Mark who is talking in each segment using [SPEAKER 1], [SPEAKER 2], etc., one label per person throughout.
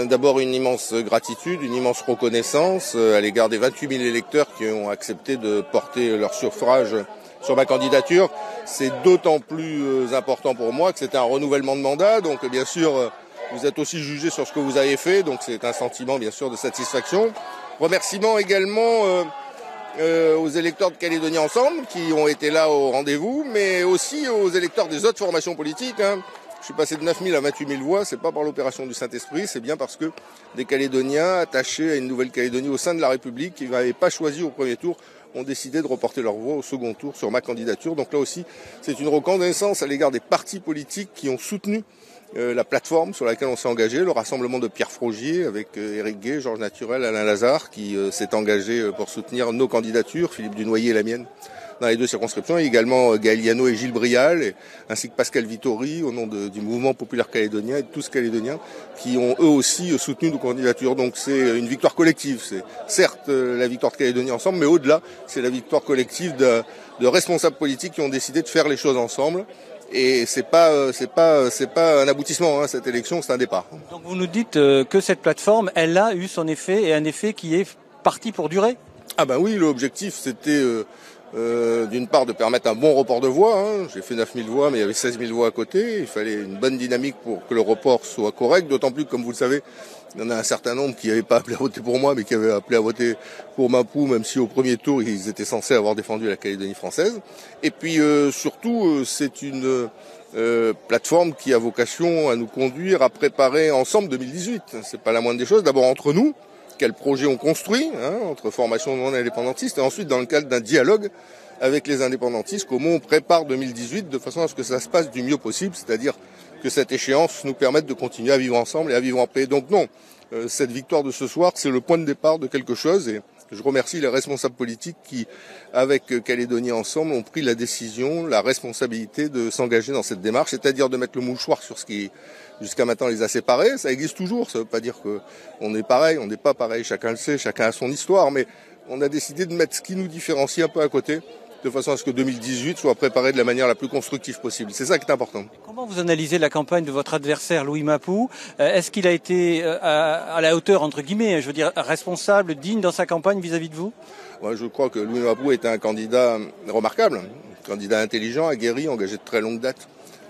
[SPEAKER 1] D'abord une immense gratitude, une immense reconnaissance à l'égard des 28 000 électeurs qui ont accepté de porter leur suffrage sur ma candidature. C'est d'autant plus important pour moi que c'était un renouvellement de mandat, donc bien sûr vous êtes aussi jugé sur ce que vous avez fait, donc c'est un sentiment bien sûr de satisfaction. Remerciements également aux électeurs de Calédonie Ensemble qui ont été là au rendez-vous, mais aussi aux électeurs des autres formations politiques. Je suis passé de 9 000 à 28 000 voix, c'est pas par l'opération du Saint-Esprit, c'est bien parce que des Calédoniens attachés à une Nouvelle-Calédonie au sein de la République, qui n'avaient pas choisi au premier tour, ont décidé de reporter leur voix au second tour sur ma candidature. Donc là aussi, c'est une reconnaissance à l'égard des partis politiques qui ont soutenu la plateforme sur laquelle on s'est engagé, le rassemblement de Pierre Frogier avec Éric Gay, Georges Naturel, Alain Lazare, qui s'est engagé pour soutenir nos candidatures, Philippe Dunoyer et la mienne, dans les deux circonscriptions, et également Gaël Yano et Gilles Brial, ainsi que Pascal Vittori, au nom du mouvement populaire calédonien et de tous Calédoniens, qui ont eux aussi soutenu nos candidatures. Donc c'est une victoire collective. C'est certes la victoire de Calédonie Ensemble, mais au-delà, c'est la victoire collective de responsables politiques qui ont décidé de faire les choses ensemble. Et c'est pas un aboutissement, cette élection, c'est un départ.
[SPEAKER 2] Donc vous nous dites que cette plateforme, elle a eu son effet, et un effet qui est parti pour durer?
[SPEAKER 1] Ah ben oui, l'objectif c'était d'une part de permettre un bon report de voix. J'ai fait 9 000 voix, mais il y avait 16 000 voix à côté. Il fallait une bonne dynamique pour que le report soit correct, d'autant plus que, comme vous le savez, il y en a un certain nombre qui n'avaient pas appelé à voter pour moi, mais qui avaient appelé à voter pour Mapou, même si au premier tour, ils étaient censés avoir défendu la Calédonie française. Et puis surtout, c'est une plateforme qui a vocation à nous conduire à préparer ensemble 2018. C'est pas la moindre des choses. D'abord entre nous, quel projet on construit entre formation non indépendantiste, et ensuite dans le cadre d'un dialogue avec les indépendantistes, comment on prépare 2018 de façon à ce que ça se passe du mieux possible, c'est-à-dire que cette échéance nous permette de continuer à vivre ensemble et à vivre en paix. Donc non, cette victoire de ce soir, c'est le point de départ de quelque chose, et je remercie les responsables politiques qui, avec Calédonie Ensemble, ont pris la décision, la responsabilité de s'engager dans cette démarche, c'est-à-dire de mettre le mouchoir sur ce qui, jusqu'à maintenant, les a séparés. Ça existe toujours, ça ne veut pas dire qu'on est pareil, on n'est pas pareil, chacun le sait, chacun a son histoire, mais on a décidé de mettre ce qui nous différencie un peu à côté, de façon à ce que 2018 soit préparé de la manière la plus constructive possible. C'est ça qui est important.
[SPEAKER 2] Comment vous analysez la campagne de votre adversaire, Louis Mapou? Est-ce qu'il a été à la hauteur, entre guillemets, je veux dire, responsable, digne dans sa campagne vis-à-vis de vous?
[SPEAKER 1] Ouais, je crois que Louis Mapou est un candidat remarquable, un candidat intelligent, aguerri, engagé de très longue date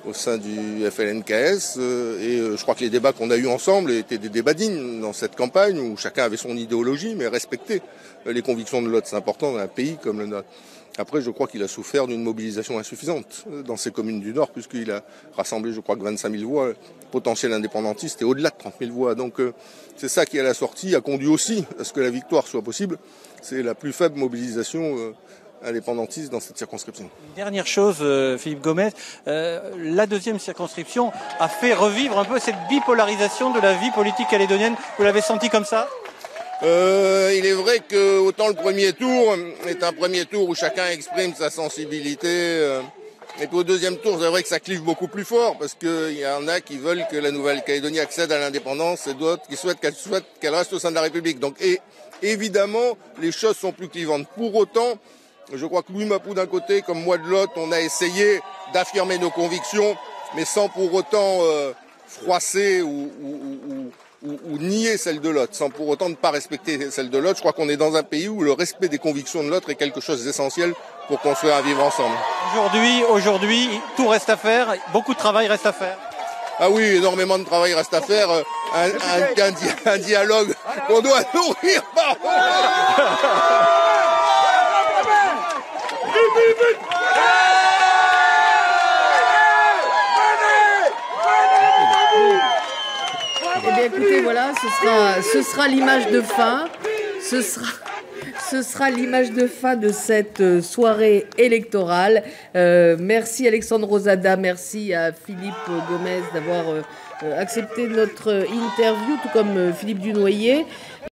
[SPEAKER 1] au sein du FLNKS, et je crois que les débats qu'on a eus ensemble étaient des débats dignes dans cette campagne où chacun avait son idéologie, mais respectait les convictions de l'autre. C'est important dans un pays comme le nôtre. Après, je crois qu'il a souffert d'une mobilisation insuffisante dans ces communes du Nord, puisqu'il a rassemblé, je crois, que 25 000 voix potentielles indépendantistes et au-delà de 30 000 voix. Donc c'est ça qui, à la sortie, a conduit aussi à ce que la victoire soit possible. C'est la plus faible mobilisation indépendantiste dans cette circonscription.
[SPEAKER 2] Une dernière chose, Philippe Gomez, la deuxième circonscription a fait revivre un peu cette bipolarisation de la vie politique calédonienne. Vous l'avez senti comme ça?
[SPEAKER 1] Il est vrai que autant le premier tour est un premier tour où chacun exprime sa sensibilité, et puis au deuxième tour, c'est vrai que ça clive beaucoup plus fort, parce qu'il y en a qui veulent que la Nouvelle-Calédonie accède à l'indépendance et d'autres qui souhaitent qu'elle reste au sein de la République. Donc évidemment, les choses sont plus clivantes. Pour autant, je crois que Louis Mapou d'un côté, comme moi de l'autre, on a essayé d'affirmer nos convictions, mais sans pour autant froisser ou nier celle de l'autre, sans pour autant ne pas respecter celle de l'autre. Je crois qu'on est dans un pays où le respect des convictions de l'autre est quelque chose d'essentiel pour construire un vivre ensemble.
[SPEAKER 2] Aujourd'hui, tout reste à faire, beaucoup de travail reste à faire.
[SPEAKER 1] Ah oui, énormément de travail reste à faire, un dialogue qu'on doit nourrir.
[SPEAKER 3] Eh bien, écoutez, voilà, ce sera l'image de fin. Ce sera l'image de fin de cette soirée électorale. Merci Alexandre Rosada, merci à Philippe Gomez d'avoir accepté notre interview, tout comme Philippe Dunoyer.